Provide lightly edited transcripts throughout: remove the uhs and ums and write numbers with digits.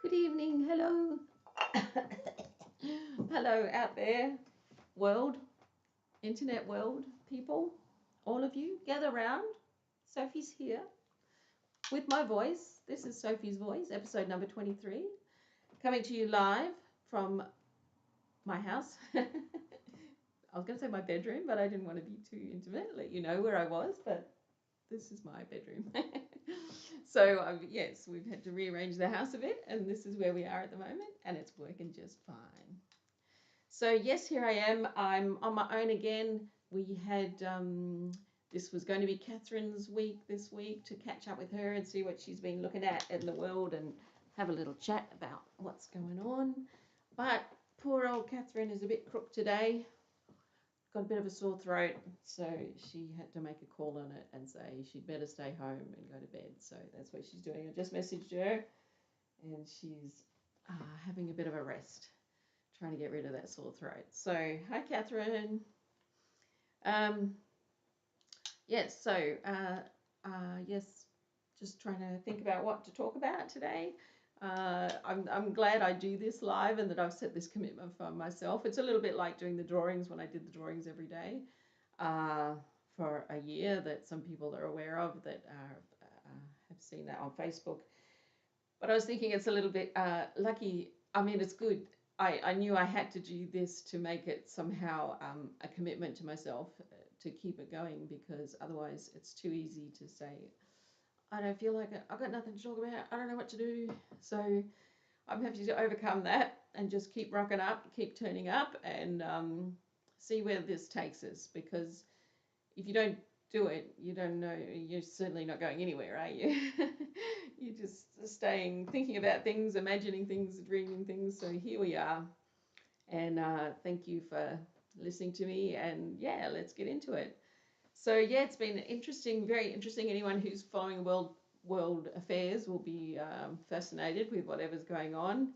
Good evening. Hello. Hello out there, world, internet world, people, all of you. Gather round. Sophie's here with my voice. This is Sophie's Voice, episode number 23, coming to you live from my house. I was going to say my bedroom, but I didn't want to be too intimate, let you know where I was, but this is my bedroom. So yes, we've had to rearrange the house a bit, and this is where we are at the moment, and it's working just fine. So yes, here I am. I'm on my own again. We had this was going to be Catherine's week this week, to catch up with her and see what she's been looking at in the world and have a little chat about what's going on. But poor old Katherine is a bit crook today. Got a bit of a sore throat, so she had to make a call on it and say she'd better stay home and go to bed. So that's what she's doing. I just messaged her, and she's having a bit of a rest, trying to get rid of that sore throat. So hi, Katherine. Yes. So yes, just trying to think about what to talk about today. I'm glad I do this live and that I've set this commitment for myself. It's a little bit like doing the drawings when I did the drawings every day for a year, that some people are aware of, that have seen that on Facebook. But I was thinking it's a little bit lucky. I mean, it's good. I knew I had to do this to make it somehow a commitment to myself to keep it going, because otherwise it's too easy to say, I don't feel like it. I've got nothing to talk about. I don't know what to do. So I'm having to overcome that and just keep rocking up, keep turning up, and see where this takes us. Because if you don't do it, you don't know. You're certainly not going anywhere, are you? You're just staying, thinking about things, imagining things, dreaming things. So here we are. And thank you for listening to me. And yeah, let's get into it. So yeah, it's been interesting, very interesting. Anyone who's following world affairs will be fascinated with whatever's going on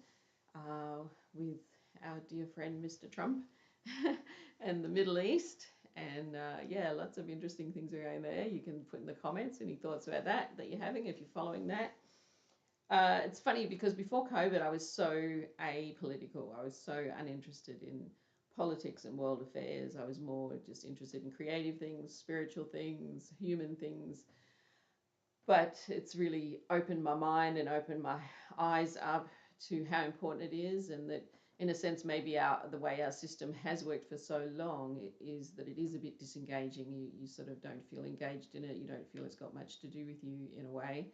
with our dear friend Mr. Trump and the Middle East. And yeah, lots of interesting things are going there. You can put in the comments any thoughts about that you're having if you're following that. It's funny because before COVID, I was so apolitical. I was so uninterested in politics and world affairs. I was more just interested in creative things, spiritual things, human things. But it's really opened my mind and opened my eyes up to how important it is, and that in a sense maybe the way our system has worked for so long is that it is a bit disengaging. You sort of don't feel engaged in it. You don't feel it's got much to do with you in a way.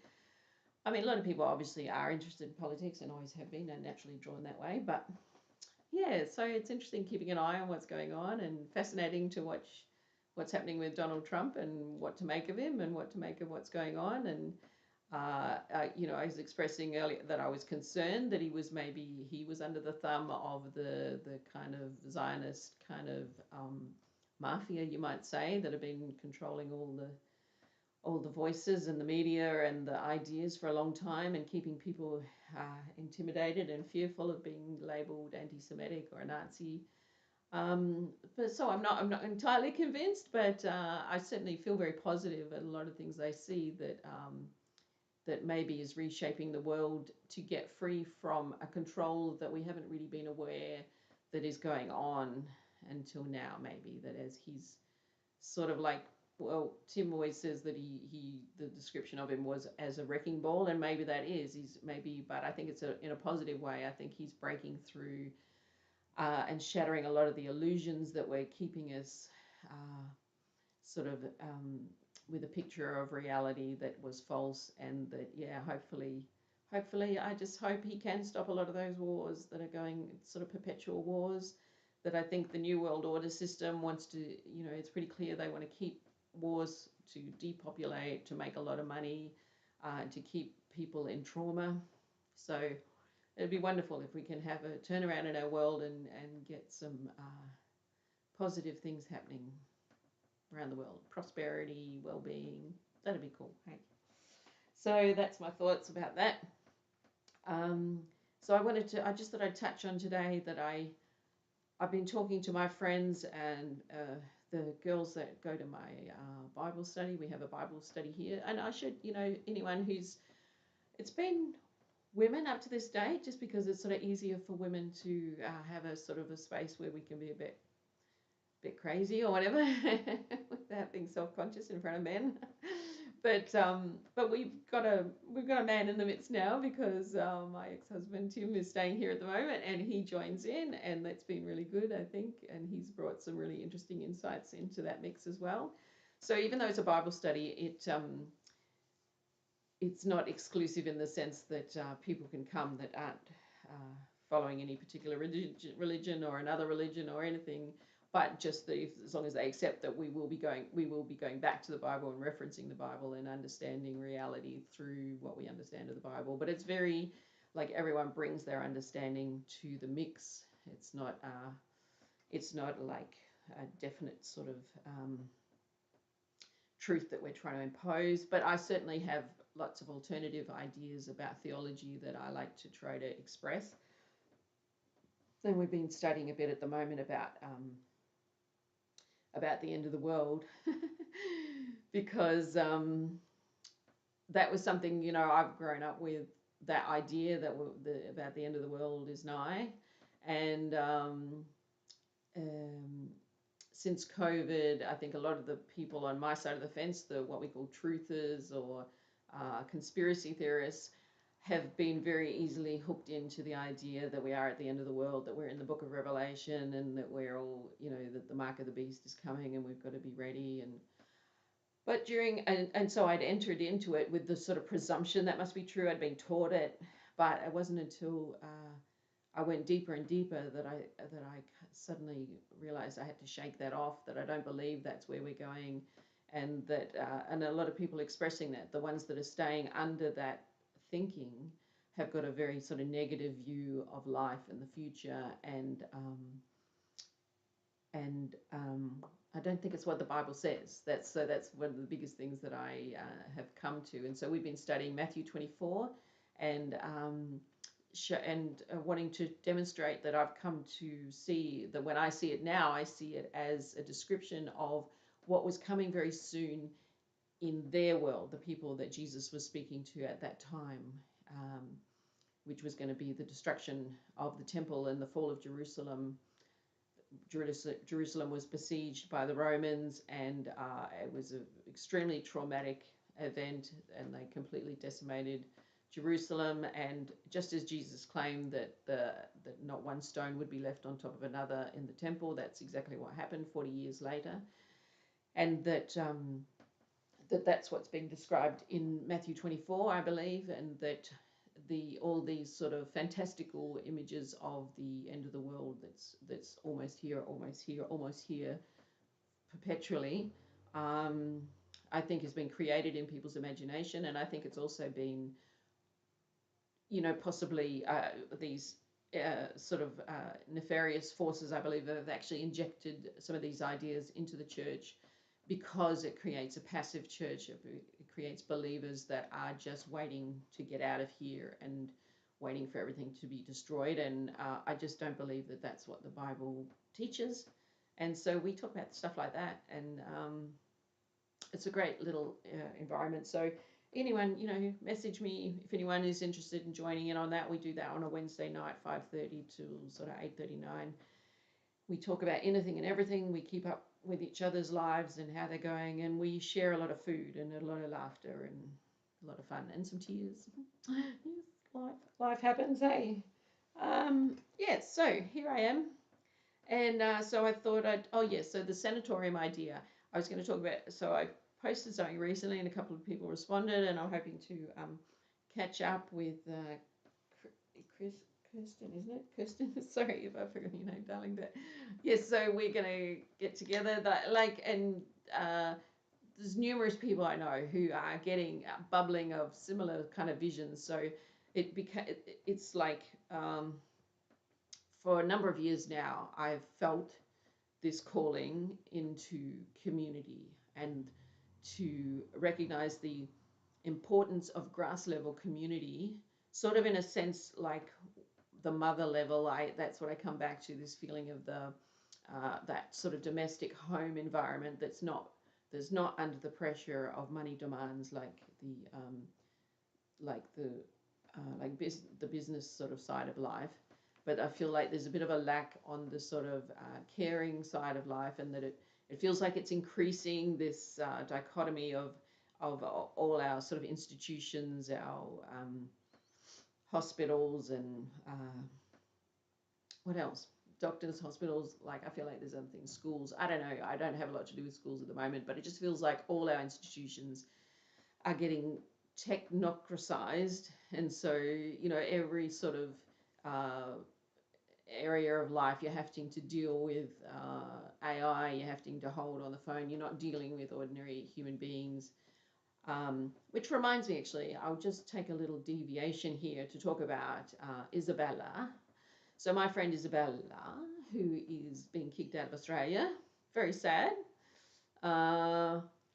I mean, a lot of people obviously are interested in politics and always have been, and naturally drawn that way. But yeah, so it's interesting keeping an eye on what's going on, and fascinating to watch what's happening with Donald Trump and what to make of him and what to make of what's going on. And I was expressing earlier that I was concerned that he was under the thumb of the kind of Zionist kind of mafia, you might say, that have been controlling all the voices and the media and the ideas for a long time, and keeping people intimidated and fearful of being labelled anti-Semitic or a Nazi. But so I'm not entirely convinced, but I certainly feel very positive at a lot of things I see that maybe is reshaping the world to get free from a control that we haven't really been aware that is going on until now. Maybe that as he's sort of like, well, Tim always says that the description of him was as a wrecking ball, and maybe that is, but I think it's in a positive way. I think he's breaking through and shattering a lot of the illusions that were keeping us sort of with a picture of reality that was false, and that, yeah, hopefully, I just hope he can stop a lot of those wars that are going, sort of perpetual wars, that I think the New World Order system wants to, it's pretty clear they want to keep wars to depopulate, to make a lot of money, to keep people in trauma. So it'd be wonderful if we can have a turnaround in our world and get some positive things happening around the world. Prosperity, well-being, that'd be cool. Hey. So that's my thoughts about that. So I just thought I'd touch on today that I've been talking to my friends and the girls that go to my Bible study. We have a Bible study here, and I should, anyone it's been women up to this date, just because it's sort of easier for women to have a sort of a space where we can be a bit crazy or whatever without being self-conscious in front of men. But we've got a man in the midst now, because my ex-husband Tim is staying here at the moment, and he joins in, and that's been really good, I think, and he's brought some really interesting insights into that mix as well. So even though it's a Bible study, it's not exclusive in the sense that people can come that aren't following any particular religion or another religion or anything, but just as long as they accept that we will be going back to the Bible and referencing the Bible and understanding reality through what we understand of the Bible. But it's very, like, everyone brings their understanding to the mix. It's not like a definite sort of truth that we're trying to impose, but I certainly have lots of alternative ideas about theology that I like to try to express. And we've been studying a bit at the moment about the end of the world, because that was something, I've grown up with, that idea that about the end of the world is nigh, and since COVID, I think a lot of the people on my side of the fence, what we call truthers or conspiracy theorists, have been very easily hooked into the idea that we are at the end of the world, that we're in the book of Revelation, and that we're all, that the mark of the beast is coming and we've got to be ready. And so I'd entered into it with the sort of presumption that must be true. I'd been taught it, but it wasn't until I went deeper and deeper that I suddenly realized I had to shake that off, that I don't believe that's where we're going, and that and a lot of people expressing that, the ones that are staying under that thinking, have got a very sort of negative view of life and the future, and I don't think it's what the Bible says. That's one of the biggest things that I have come to. And so we've been studying Matthew 24, and wanting to demonstrate that I've come to see that when I see it now, I see it as a description of what was coming very soon in their world, the people that Jesus was speaking to at that time, which was going to be the destruction of the temple and the fall of Jerusalem. Jerusalem was besieged by the Romans, and it was an extremely traumatic event, and they completely decimated Jerusalem. And just as Jesus claimed that not one stone would be left on top of another in the temple, that's exactly what happened 40 years later. And that's what's being described in Matthew 24, I believe, and that all these sort of fantastical images of the end of the world that's almost here, perpetually, I think has been created in people's imagination. And I think it's also been, possibly these sort of nefarious forces, I believe, have actually injected some of these ideas into the church, because it creates a passive church. It creates believers that are just waiting to get out of here and waiting for everything to be destroyed. And I just don't believe that that's what the Bible teaches. And so we talk about stuff like that, and it's a great little environment. So anyone, message me if anyone is interested in joining in on that. We do that on a Wednesday night, 5:30 till sort of 8:39. We talk about anything and everything. We keep up with each other's lives and how they're going, and we share a lot of food and a lot of laughter and a lot of fun and some tears. Yes, life happens, hey. Yes, so here I am, and so I thought so the sanatorium idea I was going to talk about. So I posted something recently, and a couple of people responded, and I'm hoping to catch up with Kirsten, isn't it? Kirsten, sorry if I forgot your name, darling. But yes, so we're going to get together. There's numerous people I know who are getting bubbling of similar kind of visions. So it's like for a number of years now, I've felt this calling into community and to recognize the importance of grass level community, sort of in a sense like the mother level. That's what I come back to, this feeling of that sort of domestic home environment that's not under the pressure of money demands like the the business sort of side of life. But I feel like there's a bit of a lack on the sort of caring side of life, and that it feels like it's increasing this dichotomy of all our sort of institutions, our hospitals, and what else? Doctors, hospitals. Like, I feel like there's other things, schools. I don't know. I don't have a lot to do with schools at the moment, but it just feels like all our institutions are getting technocratized, and so every sort of area of life you're having to deal with AI, you're having to hold on the phone, you're not dealing with ordinary human beings. Which reminds me, actually, I'll just take a little deviation here to talk about Isabella. So my friend Isabella, who is being kicked out of Australia, very sad.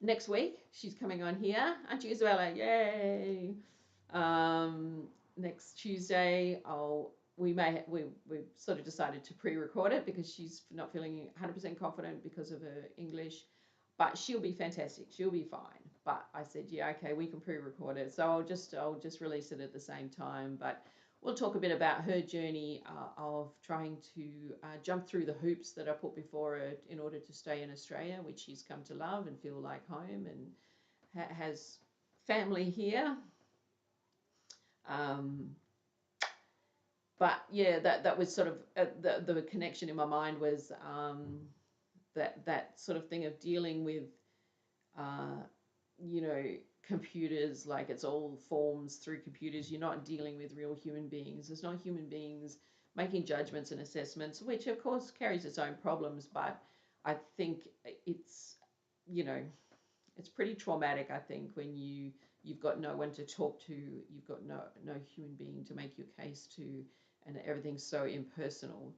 Next week she's coming on here, aren't you, Isabella? Yay! Next Tuesday, we've sort of decided to pre-record it because she's not feeling 100% confident because of her English, but she'll be fantastic. She'll be fine. But I said, yeah, okay, we can pre-record it. So I'll just release it at the same time. But we'll talk a bit about her journey of trying to jump through the hoops that are put before her in order to stay in Australia, which she's come to love and feel like home, and has family here. But yeah, that was sort of the connection in my mind was that sort of thing of dealing with, computers, like it's all forms through computers. You're not dealing with real human beings. There's not human beings making judgments and assessments, which of course carries its own problems. But I think it's pretty traumatic, I think, when you've got no one to talk to, you've got no human being to make your case to, and everything's so impersonal.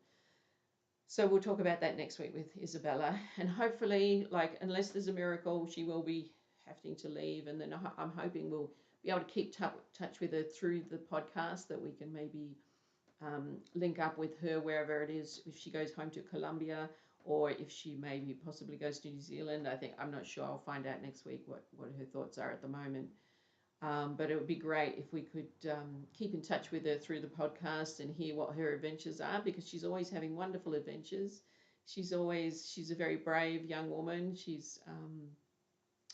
So we'll talk about that next week with Isabella, and hopefully, like, unless there's a miracle, she will be having to leave, and then I'm hoping we'll be able to keep touch with her through the podcast, that we can maybe link up with her wherever it is, if she goes home to Colombia, or if she maybe possibly goes to New Zealand. I'm not sure. I'll find out next week what her thoughts are at the moment. But it would be great if we could keep in touch with her through the podcast and hear what her adventures are, because she's always having wonderful adventures. She's a very brave young woman. She's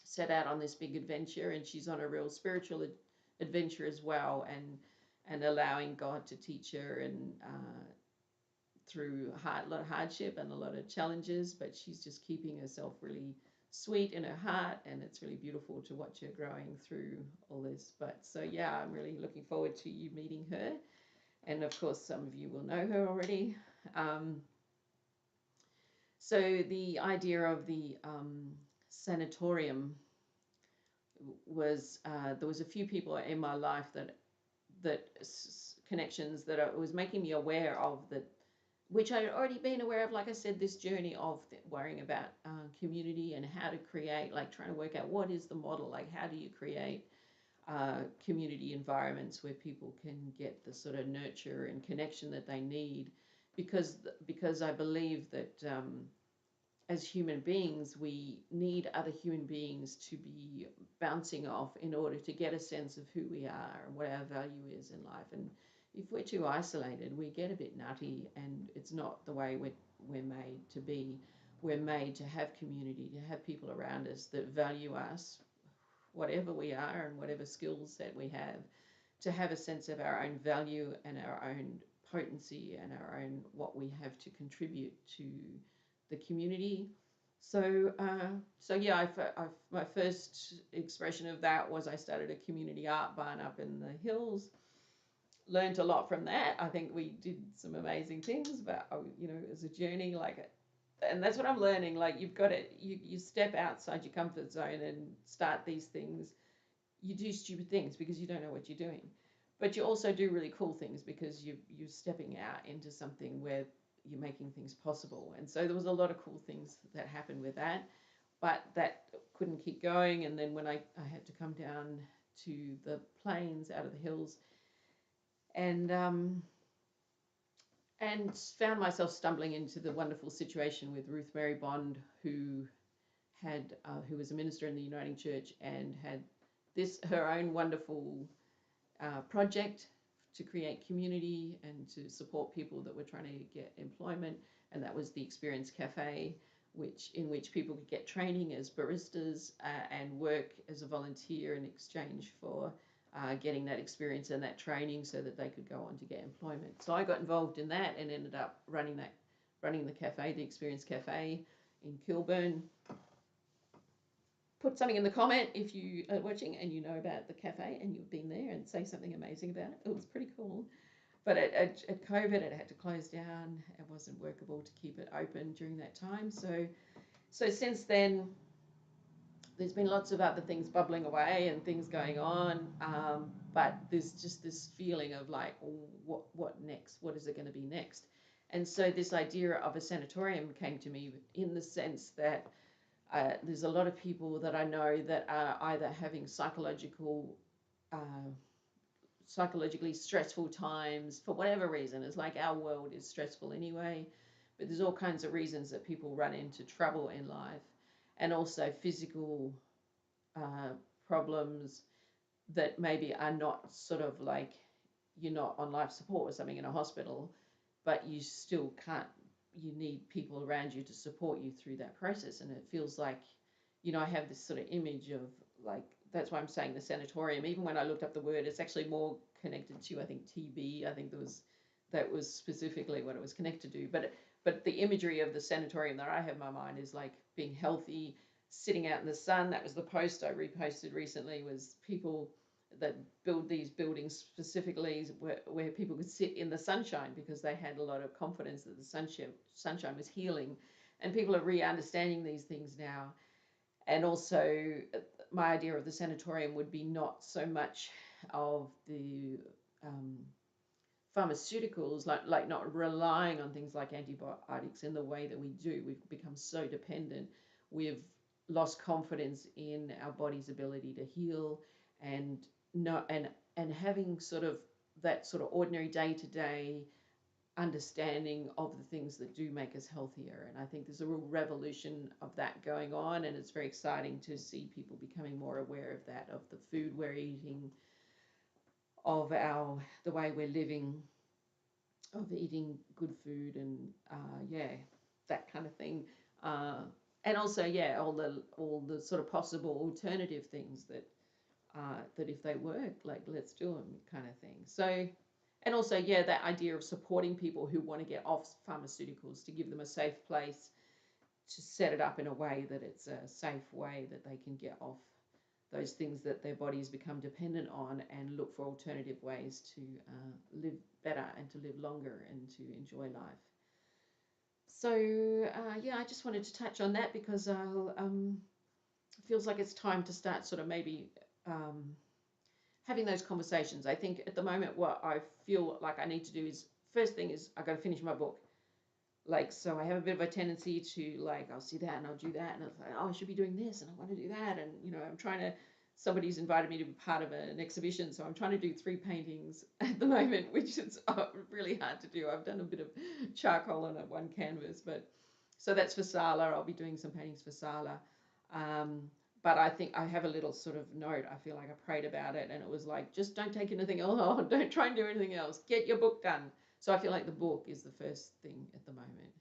set out on this big adventure, and she's on a real spiritual adventure as well, and allowing God to teach her, and through a lot of hardship and a lot of challenges, but she's just keeping herself really sweet in her heart, and it's really beautiful to watch her growing through all this. But so yeah, I'm really looking forward to you meeting her, and of course some of you will know her already. So the idea of the sanatorium was there was a few people in my life that connections that it was making me aware of, that which I'd already been aware of, like I said, this journey of worrying about community and how to create, like trying to work out what is the model, like how do you create community environments where people can get the sort of nurture and connection that they need, because I believe that as human beings, we need other human beings to be bouncing off in order to get a sense of who we are and what our value is in life. And if we're too isolated, we get a bit nutty, and it's not the way we're made to be. We're made to have community, to have people around us that value us, whatever we are and whatever skills that we have a sense of our own value and our own potency and our own what we have to contribute to the community. So yeah, my first expression of that was I started a community art barn up in the hills. Learned a lot from that. I think we did some amazing things, but it was a journey, and that's what I'm learning. Like, you've got to you step outside your comfort zone and start these things. You do stupid things because you don't know what you're doing, but you also do really cool things because you're stepping out into something where you're making things possible. And so there was a lot of cool things that happened with that, but that couldn't keep going. And then when I had to come down to the plains out of the hills, and found myself stumbling into the wonderful situation with Ruth Mary Bond, who was a minister in the Uniting Church and had her own wonderful project to create community and to support people that were trying to get employment, and that was the Experience Cafe, in which people could get training as baristas and work as a volunteer in exchange for getting that experience and that training, so that they could go on to get employment. So I got involved in that and ended up running the cafe, the Experience Cafe in Kilburn. Put something in the comment if you are watching and you know about the cafe and you've been there, and say something amazing about it. It was pretty cool. But at COVID, it had to close down. It wasn't workable to keep it open during that time. So since then, there's been lots of other things bubbling away and things going on. But there's just this feeling of like, what next? What is it going to be next? And so this idea of a sanatorium came to me, in the sense that there's a lot of people that I know that are either having psychologically stressful times for whatever reason. It's like our world is stressful anyway, but there's all kinds of reasons that people run into trouble in life, and also physical problems that maybe are not sort of like, you're not on life support or something in a hospital, but you still can't, you need people around you to support you through that process. And it feels like, I have this sort of image of like, that's why I'm saying the sanatorium. Even when I looked up the word, it's actually more connected to, I think, TB. I think that was specifically what it was connected to. But the imagery of the sanatorium that I have in my mind is like being healthy, sitting out in the sun. That was the post I reposted recently, was people that build these buildings specifically where people could sit in the sunshine, because they had a lot of confidence that the sunshine was healing. And people are re-understanding these things now. And also, my idea of the sanatorium would be not so much of the pharmaceuticals, like not relying on things like antibiotics in the way that we do. We've become so dependent. We've lost confidence in our body's ability to heal, and having sort of that sort of ordinary day-to-day understanding of the things that do make us healthier. And I think there's a real revolution of that going on, and it's very exciting to see people becoming more aware of that, of the food we're eating, of the way we're living, of eating good food, and that kind of thing. And also, all the sort of possible alternative things that if they work, like, let's do them, kind of thing. So, and also, that idea of supporting people who want to get off pharmaceuticals, to give them a safe place, to set it up in a way that it's a safe way that they can get off those things that their bodies become dependent on, and look for alternative ways to live better and to live longer and to enjoy life. So, I just wanted to touch on that, because it feels like it's time to start sort of maybe having those conversations. I think at the moment what I feel like I need to do is, first thing is, I've got to finish my book. Like, so I have a bit of a tendency to, like, I'll see that and I'll do that, and I'll say, oh, I should be doing this and I want to do that. And, I'm trying to, somebody's invited me to be part of an exhibition, so I'm trying to do 3 paintings at the moment, which is really hard to do. I've done a bit of charcoal on one canvas, but so that's for Sala. I'll be doing some paintings for Sala. But I think I have a little sort of note. I feel like I prayed about it, and it was like, just don't take anything else on. Don't try and do anything else. Get your book done. So I feel like the book is the first thing at the moment.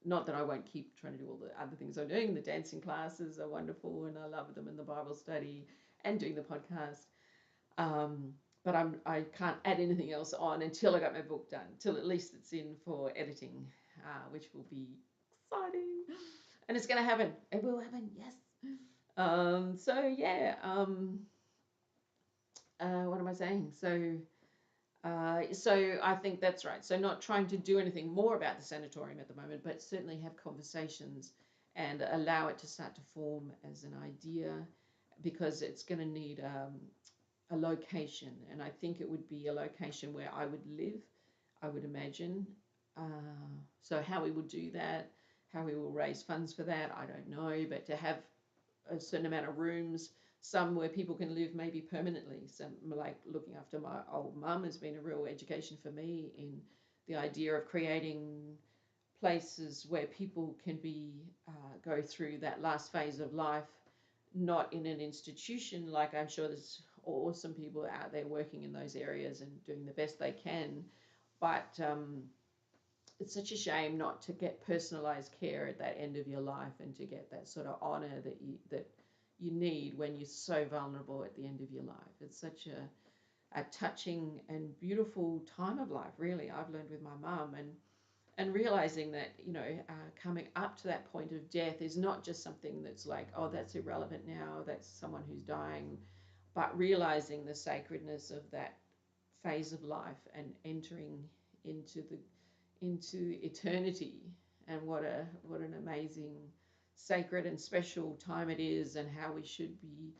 Not that I won't keep trying to do all the other things I'm doing. The dancing classes are wonderful, and I love them, and the Bible study, and doing the podcast. But I can't add anything else on until I got my book done, till at least it's in for editing, which will be exciting. And it's going to happen. It will happen, yes. What am I saying? So I think that's right. So not trying to do anything more about the sanatorium at the moment, but certainly have conversations and allow it to start to form as an idea, because it's going to need a location. And I think it would be a location where I would live, I would imagine. So how we would do that, how we will raise funds for that, I don't know. But to have a certain amount of rooms, some where people can live maybe permanently. Some, like looking after my old mum, has been a real education for me in the idea of creating places where people can go through that last phase of life, not in an institution. Like, I'm sure there's awesome people out there working in those areas and doing the best they can. But it's such a shame not to get personalized care at that end of your life and to get that sort of honor that you need when you're so vulnerable at the end of your life. It's such a touching and beautiful time of life, really. I've learned with my mum, and realizing that, coming up to that point of death is not just something that's like, oh, that's irrelevant now, that's someone who's dying, but realizing the sacredness of that phase of life and entering into eternity, and what an amazing, sacred and special time it is, and how we should be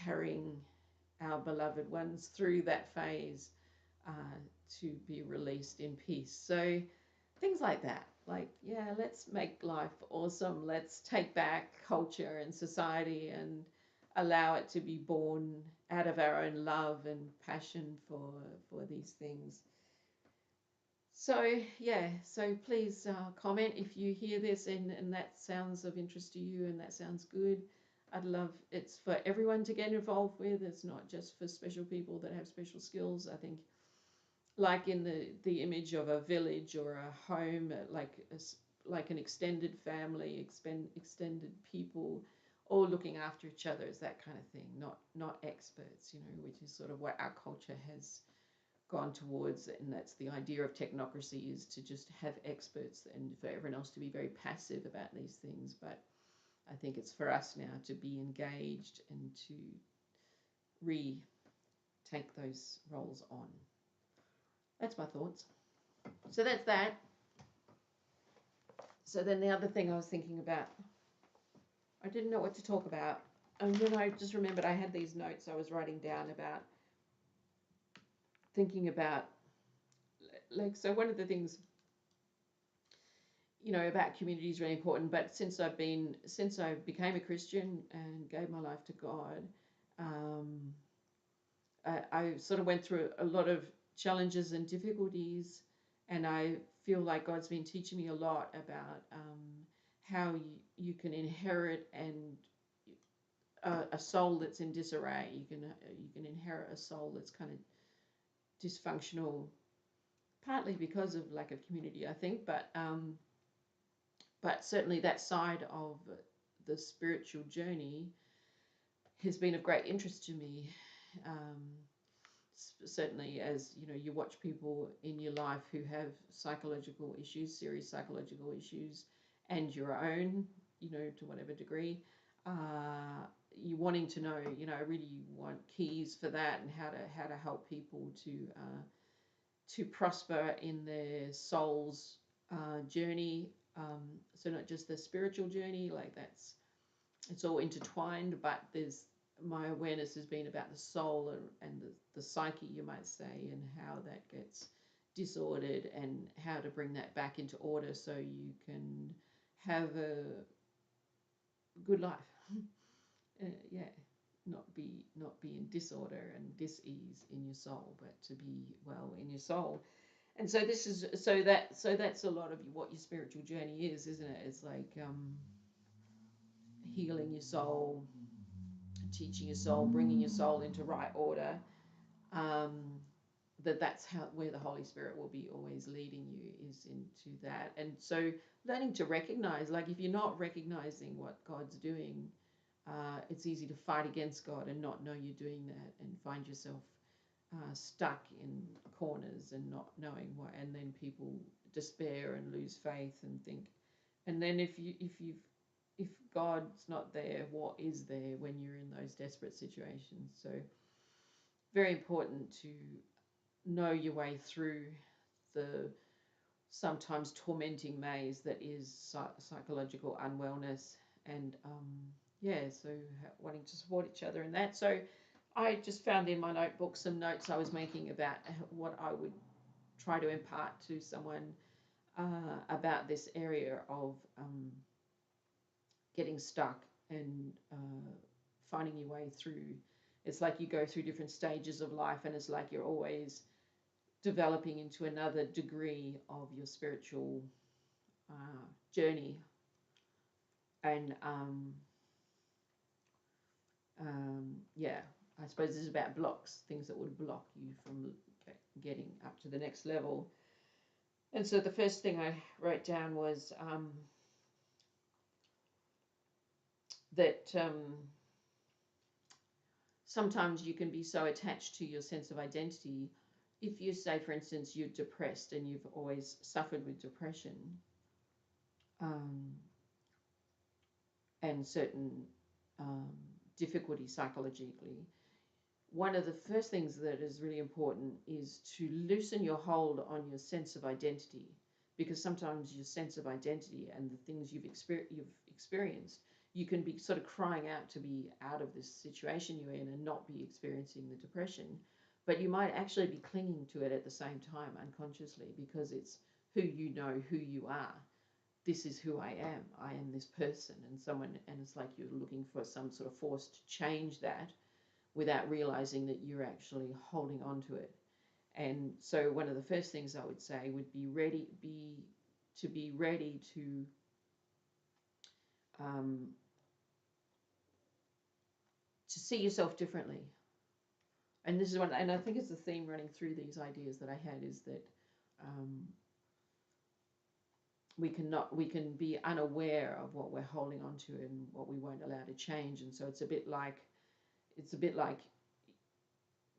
carrying our beloved ones through that phase uh, to be released in peace. So things like that, like, yeah, let's make life awesome. Let's take back culture and society and allow it to be born out of our own love and passion for these things. So yeah, so please comment if you hear this and that sounds of interest to you and that sounds good. I'd love, it's for everyone to get involved with. It's not just for special people that have special skills. I think, like in the image of a village or a home, like an extended family, extended people, all looking after each other, is that kind of thing. Not experts, which is sort of what our culture has gone towards, and that's the idea of technocracy, is to just have experts and for everyone else to be very passive about these things. But I think it's for us now to be engaged and to retake those roles on. That's my thoughts. So that's that. So then the other thing I was thinking about, I didn't know what to talk about, and then I just remembered I had these notes I was writing down about thinking about, like, so one of the things, about community is really important. But since I became a Christian and gave my life to God, I sort of went through a lot of challenges and difficulties, and I feel like God's been teaching me a lot about how you can inherit a soul that's in disarray. You can inherit a soul that's kind of dysfunctional, partly because of lack of community, I think, but certainly that side of the spiritual journey has been of great interest to me. Certainly, as you watch people in your life who have psychological issues, serious psychological issues, and your own, to whatever degree, you wanting to know, I really want keys for that, and how to help people to prosper in their soul's journey. So not just the spiritual journey, like it's all intertwined, but my awareness has been about the soul and the psyche, you might say, and how that gets disordered, and how to bring that back into order so you can have a good life. Yeah, not be in disorder and dis-ease in your soul, but to be well in your soul. And so that's a lot of what your spiritual journey is, isn't it? It's like healing your soul, teaching your soul, bringing your soul into right order. That's where the Holy Spirit will be always leading you, is into that. And so learning to recognize, like, if you're not recognizing what God's doing, it's easy to fight against God and not know you're doing that, and find yourself stuck in corners and not knowing why, and then people despair and lose faith and think, and then if God's not there, what is there when you're in those desperate situations? So very important to know your way through the sometimes tormenting maze that is psychological unwellness, and so wanting to support each other in that. So I just found in my notebook some notes I was making about what I would try to impart to someone about this area of getting stuck and finding your way through. It's like you go through different stages of life, and it's like you're always developing into another degree of your spiritual journey. And yeah, I suppose this is about blocks, things that would block you from getting up to the next level. And so the first thing I wrote down was that sometimes you can be so attached to your sense of identity. If you say, for instance, you're depressed and you've always suffered with depression and certain um, difficulty psychologically, one of the first things that is really important is to loosen your hold on your sense of identity, because sometimes your sense of identity and the things you've experienced, you can be sort of crying out to be out of this situation you're in and not be experiencing the depression, but you might actually be clinging to it at the same time unconsciously, because it's who you know, who you are. This is who I am. I am this person, and it's like you're looking for some sort of force to change that without realizing that you're actually holding on to it. And so one of the first things I would say would be to be ready to see yourself differently. And this is one, and I think it's the theme running through these ideas that I had, is that we can be unaware of what we're holding on to and what we won't allow to change. And so it's a bit like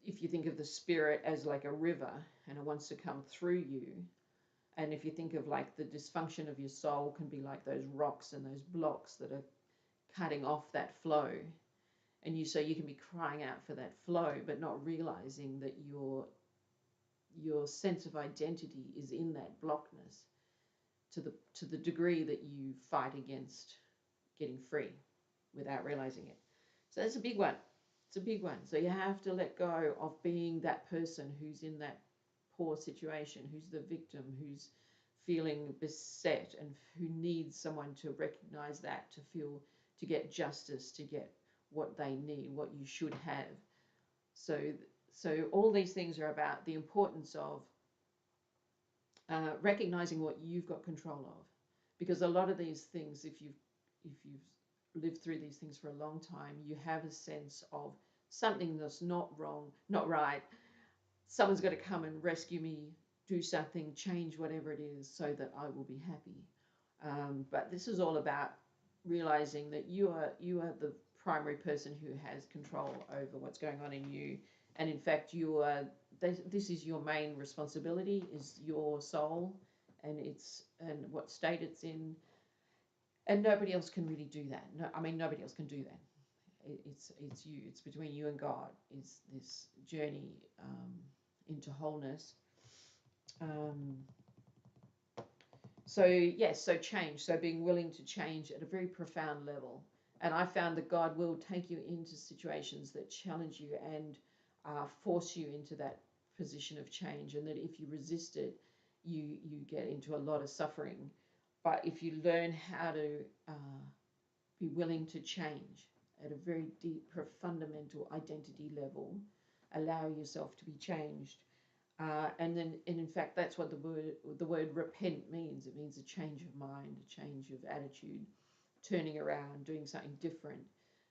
if you think of the spirit as like a river and it wants to come through you, and if you think of like the dysfunction of your soul can be like those rocks and those blocks that are cutting off that flow, and so you can be crying out for that flow but not realizing that your sense of identity is in that blockness to the degree that you fight against getting free without realizing it. So that's a big one. It's a big one. So you have to let go of being that person who's in that poor situation, who's the victim, who's feeling beset and who needs someone to recognize that, to get justice, to get what they need, what you should have. So all these things are about the importance of recognizing what you've got control of, because a lot of these things, if you've lived through these things for a long time, you have a sense of something that's not wrong, not right. Someone's got to come and rescue me, do something, change whatever it is so that I will be happy. But this is all about realizing that you are the primary person who has control over what's going on in you. And in fact, this is your main responsibility, is your soul and what state it's in. And nobody else can really do that. No, I mean, nobody else can do that. It's you. It's between you and God. Is this journey into wholeness. So yes, so change. So being willing to change at a very profound level. And I found that God will take you into situations that challenge you and force you into that position of change. And that if you resist it, you get into a lot of suffering. But if you learn how to be willing to change at a very deep, fundamental identity level, allow yourself to be changed. And in fact, that's what the word repent means. It means a change of mind, a change of attitude, turning around, doing something different.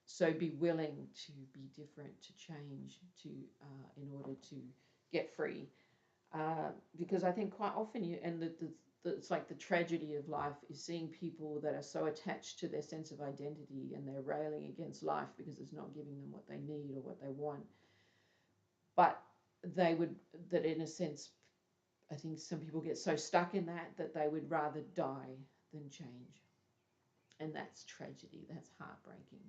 So be willing to be different, to change, in order to get free. Because I think quite often it's like the tragedy of life is seeing people that are so attached to their sense of identity, and they're railing against life because it's not giving them what they need or what they want. But that in a sense, I think some people get so stuck in that they would rather die than change. And that's tragedy, that's heartbreaking.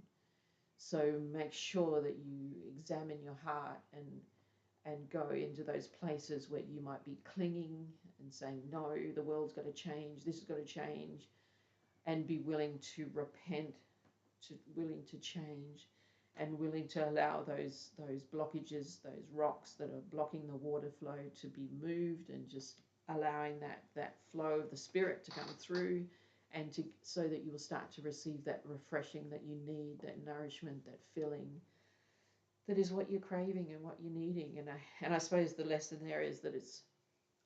So make sure that you examine your heart and go into those places where you might be clinging and saying, no, the world's got to change, this has got to change, and be willing to repent, willing to change, and willing to allow those blockages, those rocks that are blocking the water flow, to be moved, and just allowing that flow of the spirit to come through, and so that you will start to receive that refreshing that you need, that nourishment, that filling, that is what you're craving and what you're needing. And I suppose the lesson there is that it's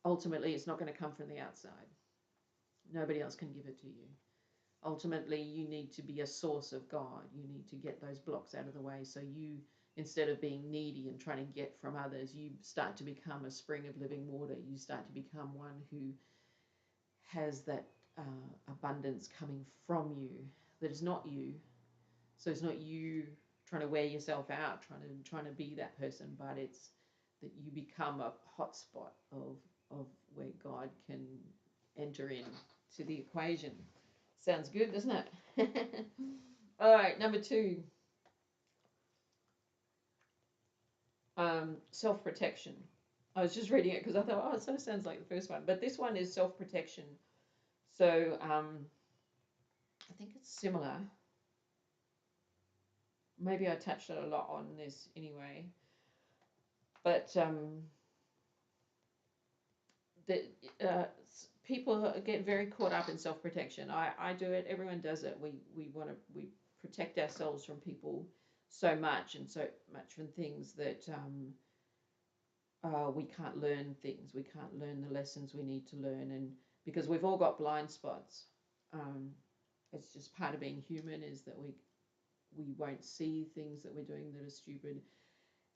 ultimately not going to come from the outside. Nobody else can give it to you. Ultimately, you need to be a source of God. You need to get those blocks out of the way so you instead of being needy and trying to get from others, you start to become a spring of living water. You start to become one who has that abundance coming from you that is not you. So it's not you trying to wear yourself out, trying to be that person, but it's that you become a hotspot of where God can enter in to the equation. Sounds good, doesn't it? All right, number 2, self-protection. I was just reading it because I thought, oh, it sort of sounds like the first one, but this one is self-protection. So I think it's similar. Maybe I touched a lot on this anyway, but people get very caught up in self-protection. I do it. Everyone does it. We protect ourselves from people so much and so much from things that we can't learn things. We can't learn the lessons we need to learn, and because we've all got blind spots. It's just part of being human is that we won't see things that we're doing that are stupid.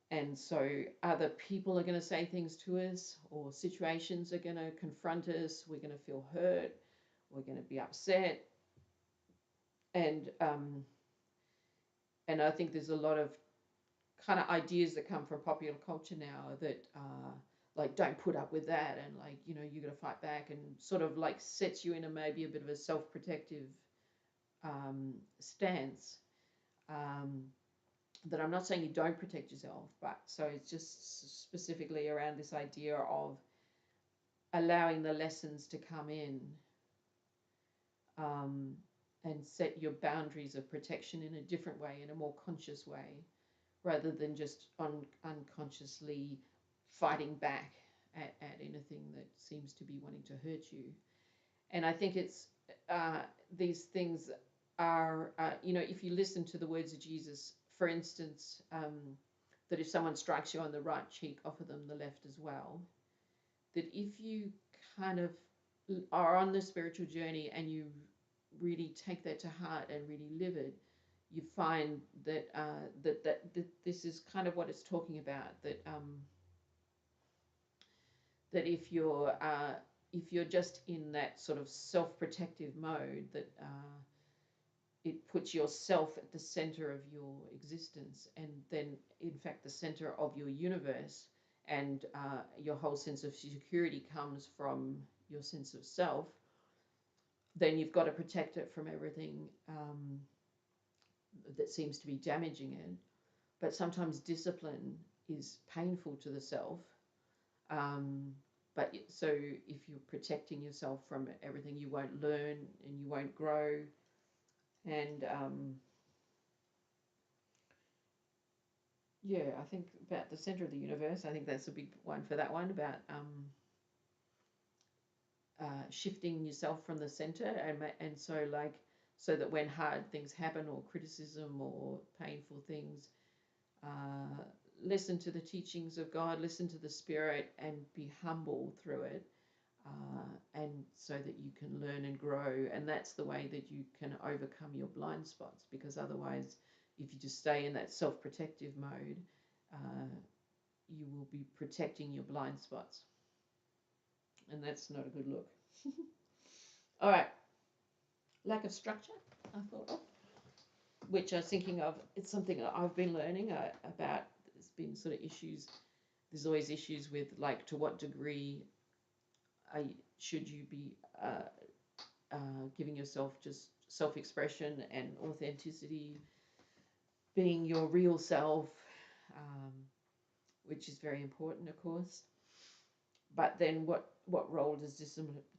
And so other people are going to say things to us, or situations are going to confront us. We're going to feel hurt. We're going to be upset. And I think there's a lot of kind of ideas that come from popular culture now that like, don't put up with that, and like, you got to fight back, and sort of like sets you in maybe a bit of a self-protective stance. That I'm not saying you don't protect yourself, but so it's just specifically around this idea of allowing the lessons to come in, and set your boundaries of protection in a different way, in a more conscious way, rather than just unconsciously fighting back at anything that seems to be wanting to hurt you. And I think it's these things are, if you listen to the words of Jesus, for instance, that if someone strikes you on the right cheek, offer them the left as well. That if you kind of are on the spiritual journey and you really take that to heart and really live it, you find that that this is kind of what it's talking about. That that if you're just in that sort of self-protective mode, that it puts yourself at the center of your existence, and then in fact the center of your universe, and your whole sense of security comes from your sense of self. Then you've got to protect it from everything that seems to be damaging it. But sometimes discipline is painful to the self. But so if you're protecting yourself from everything, you won't learn and you won't grow. And yeah, I think about the center of the universe. I think that's a big one for that one, about shifting yourself from the center, and so that when hard things happen, or criticism or painful things, listen to the teachings of God, listen to the Spirit, and be humble through it, and so that you can learn and grow. And that's the way that you can overcome your blind spots, because otherwise, if you just stay in that self-protective mode, you will be protecting your blind spots, and that's not a good look. All right, lack of structure, I thought of, which I was thinking of. It's something that I've been learning about. There's been sort of issues. There's always issues with, like, to what degree should you be giving yourself just self-expression and authenticity, being your real self, which is very important, of course. But then what role does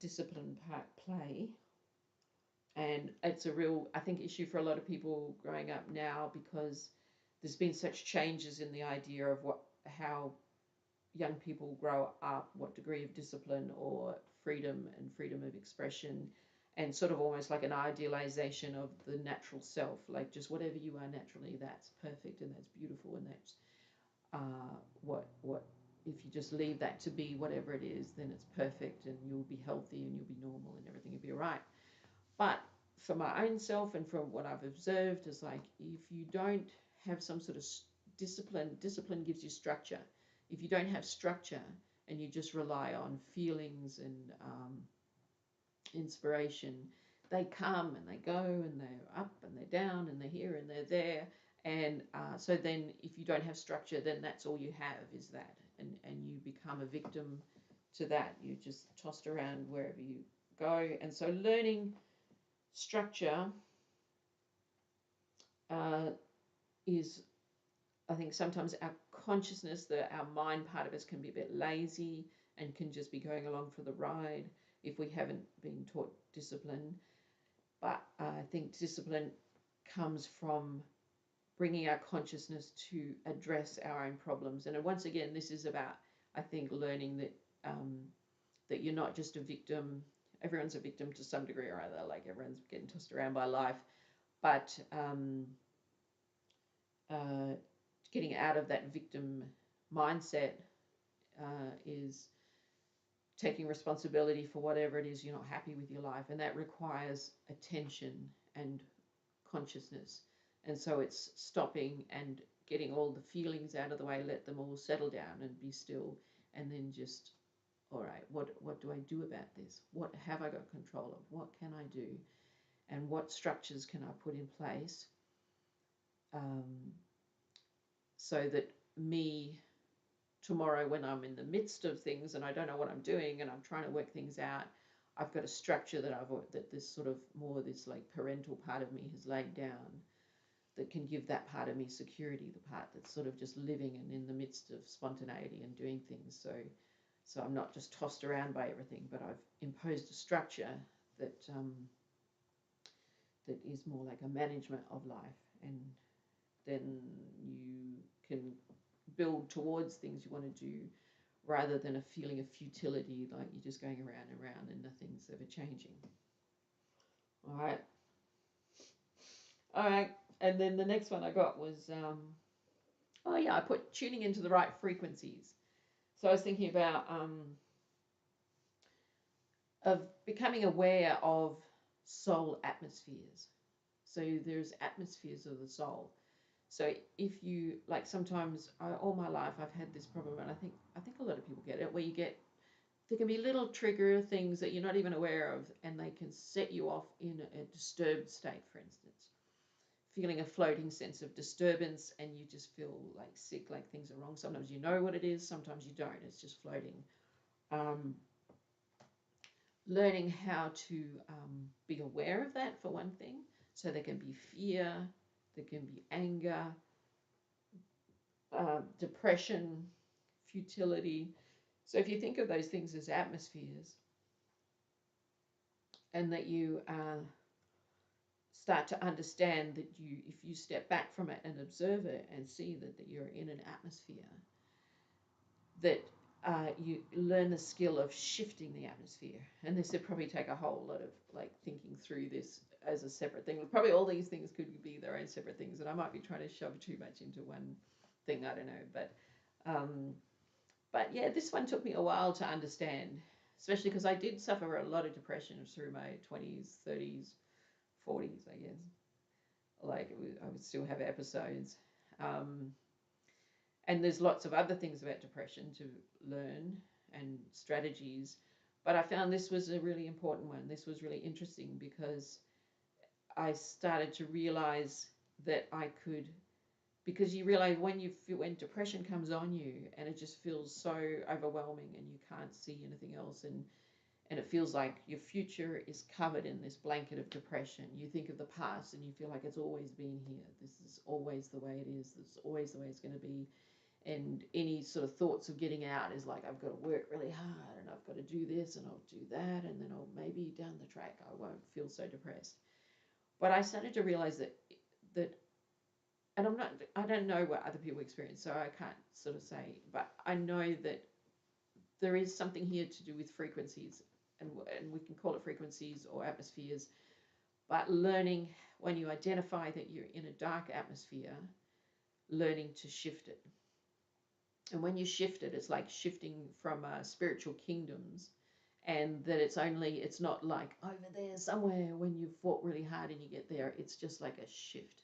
discipline play? And it's a real, I think, issue for a lot of people growing up now, because there's been such changes in the idea of how young people grow up, what degree of discipline or freedom and freedom of expression, and sort of almost like an idealization of the natural self, like just whatever you are naturally, that's perfect and that's beautiful, and that's what if you just leave that to be whatever it is, then it's perfect, and you'll be healthy and you'll be normal and everything will be all right. But for my own self and from what I've observed, is like, if you don't have some sort of discipline gives you structure. If you don't have structure and you just rely on feelings and inspiration, they come and they go and they're up and they're down and they're here and they're there. And so then if you don't have structure, then that's all you have is that. And you become a victim to that. You're just tossed around wherever you go. And so learning structure is, I think sometimes our consciousness, our mind part of us can be a bit lazy and can just be going along for the ride if we haven't been taught discipline. But I think discipline comes from bringing our consciousness to address our own problems. And once again, this is about, I think, learning that that you're not just a victim. Everyone's a victim to some degree or other, like everyone's getting tossed around by life. But getting out of that victim mindset is taking responsibility for whatever it is you're not happy with your life, and that requires attention and consciousness. And so it's stopping and getting all the feelings out of the way, let them all settle down and be still, and then just, all right, what do I do about this? What have I got control of? What can I do? And what structures can I put in place so that me tomorrow, when I'm in the midst of things and I don't know what I'm doing and I'm trying to work things out, I've got a structure that this sort of more this like parental part of me has laid down that can give that part of me security, the part that's sort of just living and in the midst of spontaneity and doing things. So I'm not just tossed around by everything, but I've imposed a structure that that is more like a management of life, and then you can build towards things you want to do rather than a feeling of futility, like you're just going around and around and nothing's ever changing. All right. And then the next one I got was, I put tuning into the right frequencies. So I was thinking about of becoming aware of soul atmospheres. So there's atmospheres of the soul. So if you, like, sometimes all my life I've had this problem, and I think a lot of people get it, where there can be little trigger things that you're not even aware of, and they can set you off in a disturbed state, for instance. Feeling a floating sense of disturbance, and you just feel like sick, like things are wrong. Sometimes you know what it is, sometimes you don't. It's just floating. Learning how to be aware of that, for one thing. So there can be fear, there can be anger, depression, futility. So if you think of those things as atmospheres, and that you start to understand that if you step back from it and observe it and see that you're in an atmosphere, that you learn the skill of shifting the atmosphere. And this would probably take a whole lot of like thinking through this as a separate thing. Probably all these things could be their own separate things, and I might be trying to shove too much into one thing. I don't know, but yeah, this one took me a while to understand, especially because I did suffer a lot of depression through my 20s, 30s, 40s, I guess. Like I would still have episodes. And there's lots of other things about depression to learn and strategies. But I found this was a really important one. This was really interesting because I started to realize that I could, because you realize when depression comes on you and it just feels so overwhelming and you can't see anything else, and it feels like your future is covered in this blanket of depression. You think of the past and you feel like it's always been here. This is always the way it is. This is always the way it's going to be. And any sort of thoughts of getting out is like, I've got to work really hard and I've got to do this and I'll do that, and then maybe down the track I won't feel so depressed. But I started to realize that and I don't know what other people experience, so I can't sort of say, but I know that there is something here to do with frequencies, and we can call it frequencies or atmospheres, but learning when you identify that you're in a dark atmosphere, learning to shift it. And when you shift it, it's like shifting from spiritual kingdoms, and that it's not like over there somewhere when you've fought really hard and you get there. It's just like a shift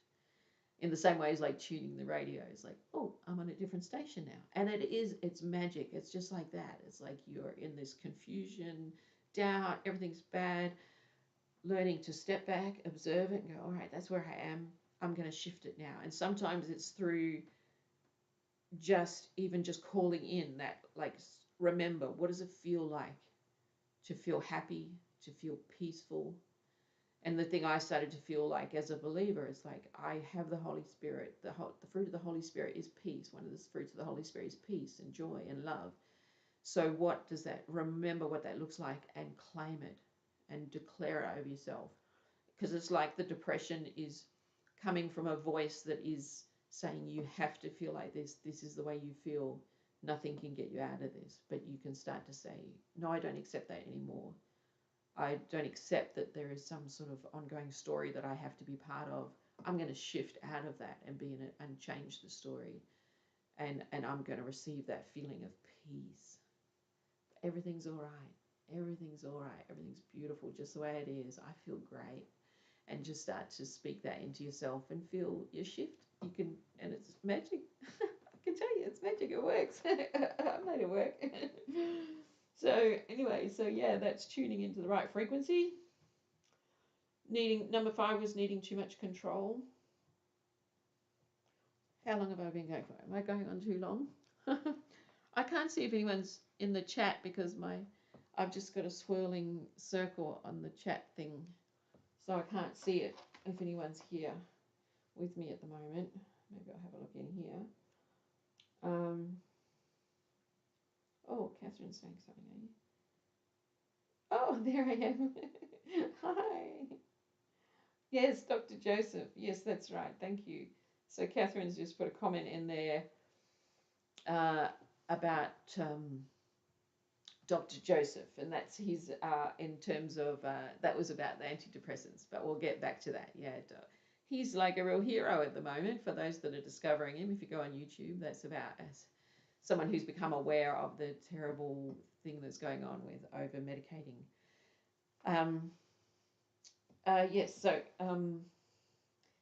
in the same way as like tuning the radio. It's like, oh, I'm on a different station now. And it's magic. It's just like that. It's like you're in this confusion, doubt, everything's bad. Learning to step back, observe it, and go, all right, that's where I am. I'm going to shift it now. And sometimes it's through just calling in that, like, remember, what does it feel like to feel happy, to feel peaceful? And the thing I started to feel like as a believer is like, I have the Holy Spirit. The fruit of the Holy Spirit is peace. One of the fruits of the Holy Spirit is peace and joy and love. So what does that, remember what that looks like and claim it and declare it over yourself. Because it's like the depression is coming from a voice that is saying you have to feel like this. This is the way you feel. Nothing can get you out of this. But you can start to say, no, I don't accept that anymore. I don't accept that there is some sort of ongoing story that I have to be part of. I'm going to shift out of that and be in it and change the story. And I'm going to receive that feeling of peace. Everything's all right. Everything's all right. Everything's beautiful just the way it is. I feel great. And just start to speak that into yourself and feel your shift. You can, and it's magic. I can tell you, it's magic. It works. I made it work. So anyway, yeah, that's tuning into the right frequency. Number 5 was needing too much control. How long have I been going for? Am I going on too long? I can't see if anyone's in the chat because I've just got a swirling circle on the chat thing. So I can't see it if anyone's here with me at the moment. Maybe I'll have a look in here. Oh, Catherine's saying something, are you? Oh, there I am. Hi. Yes, Dr. Joseph. Yes, that's right. Thank you. So Catherine's just put a comment in there about Dr. Joseph, and that's his, in terms of, that was about the antidepressants, but we'll get back to that. Yeah, he's like a real hero at the moment for those that are discovering him. If you go on YouTube, that's about someone who's become aware of the terrible thing that's going on with over-medicating. Yes,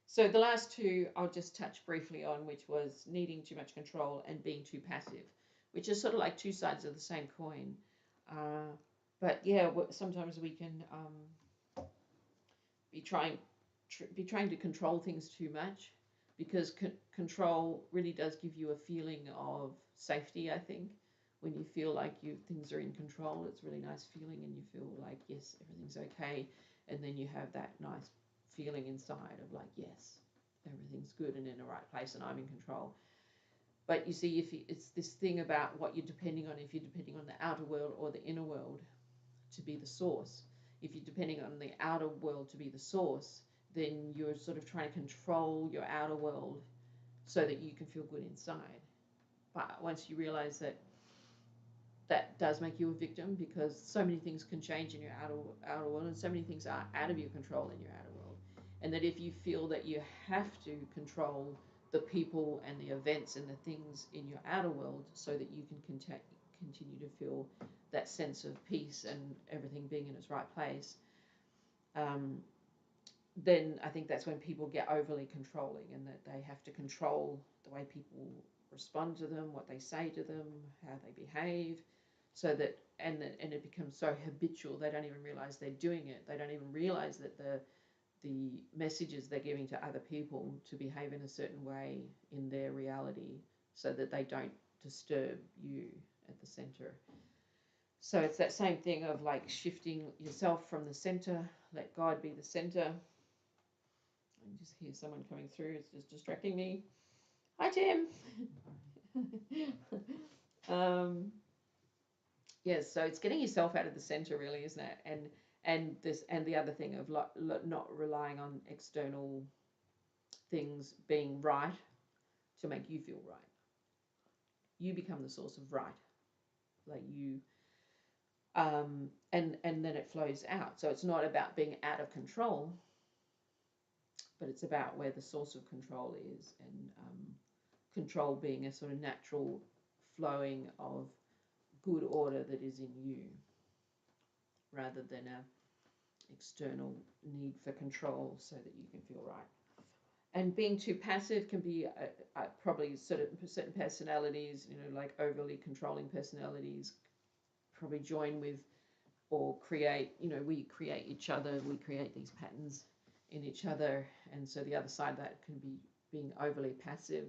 so the last two I'll just touch briefly on, which was needing too much control and being too passive, which is sort of like two sides of the same coin. But yeah, sometimes we can be trying to control things too much, because control really does give you a feeling of safety. I think when you feel like things are in control, it's a really nice feeling, and you feel like, yes, everything's okay, and then you have that nice feeling inside of like, yes, everything's good and in the right place and I'm in control. But you see, it's this thing about what you're depending on, if you're depending on the outer world or the inner world to be the source. If you're depending on the outer world to be the source, then you're sort of trying to control your outer world so that you can feel good inside. But once you realize that that does make you a victim, because so many things can change in your outer world, and so many things are out of your control in your outer world. And that if you feel that you have to control the people and the events and the things in your outer world so that you can continue to feel that sense of peace and everything being in its right place, then I think that's when people get overly controlling, and that they have to control the way people respond to them, what they say to them, how they behave, so that and it becomes so habitual they don't even realize they're doing it. They don't even realize that the messages they're giving to other people to behave in a certain way in their reality, so that they don't disturb you at the center. So it's that same thing of like shifting yourself from the center. Let God be the center. I just hear someone coming through. It's just distracting me. Hi, Tim. Yes, so it's getting yourself out of the center, really, isn't it? And the other thing of not relying on external things being right to make you feel right. You become the source of right, like you. And then it flows out. So it's not about being out of control, but it's about where the source of control is, and control being a sort of natural flowing of good order that is in you, rather than a external need for control so that you can feel right. And being too passive can be probably certain personalities, like overly controlling personalities, probably join with or create, we create each other, we create these patterns in each other. And so the other side of that can be being overly passive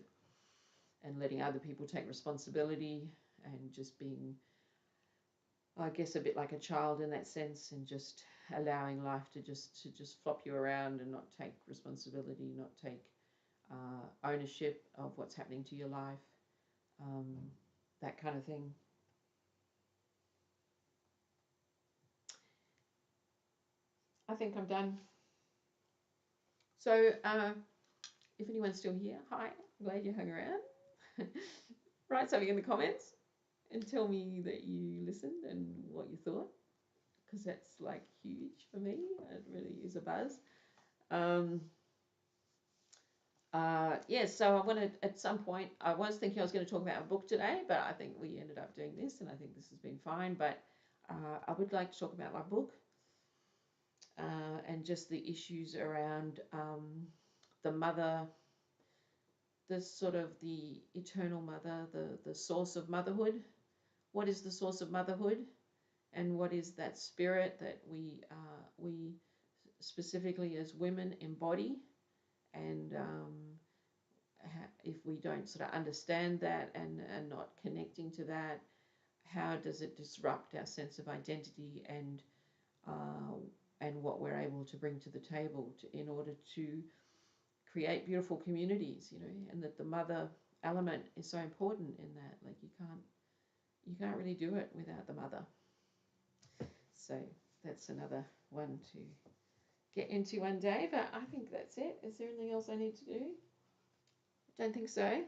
and letting other people take responsibility and just being, I guess, a bit like a child in that sense, and just allowing life to just flop you around and not take responsibility, not take ownership of what's happening to your life, that kind of thing. I think I'm done. So if anyone's still here, hi, I'm glad you hung around. Write something in the comments and tell me that you listened and what you thought, because that's like huge for me. It really is a buzz. So I wanted, at some point, I was thinking I was going to talk about a book today, but I think we ended up doing this, and I think this has been fine. But I would like to talk about my book and just the issues around the mother, the sort of the eternal mother, the source of motherhood. What is the source of motherhood, and what is that spirit that we specifically as women embody? And if we don't sort of understand that and not connecting to that, how does it disrupt our sense of identity and what we're able to bring to the table in order to create beautiful communities, and that the mother element is so important in that. Like you can't really do it without the mother. So that's another one to get into one day, but I think that's it. Is there anything else I need to do? Don't think so.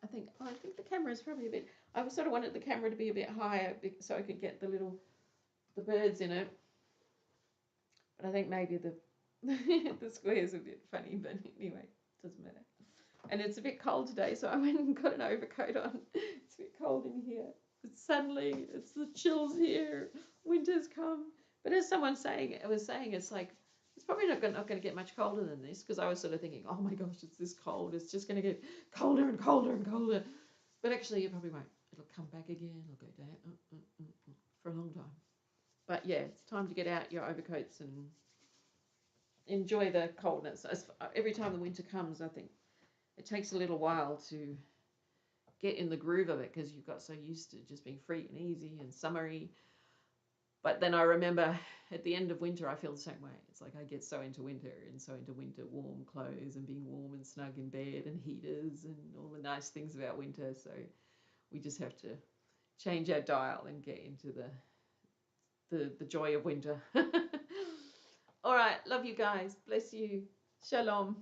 I think the camera is probably a bit, I sort of wanted the camera to be a bit higher so I could get the birds in it. But I think maybe the the square's a bit funny, but anyway, doesn't matter. And it's a bit cold today, so I went and got an overcoat on. It's a bit cold in here. Suddenly, it's the chills here. Winter's come. But as someone was saying, it's like, it's probably not going to get much colder than this, because I was sort of thinking, oh my gosh, it's this cold. It's just going to get colder and colder and colder. But actually, it probably won't. It'll come back again. It'll go down for a long time. But yeah, it's time to get out your overcoats and enjoy the coldness. Every time the winter comes, I think it takes a little while to get in the groove of it, because you've got so used to just being free and easy and summery. But then I remember at the end of winter, I feel the same way. It's like I get so into winter warm clothes and being warm and snug in bed and heaters and all the nice things about winter. So we just have to change our dial and get into the joy of winter. All right, love you guys. Bless you. Shalom.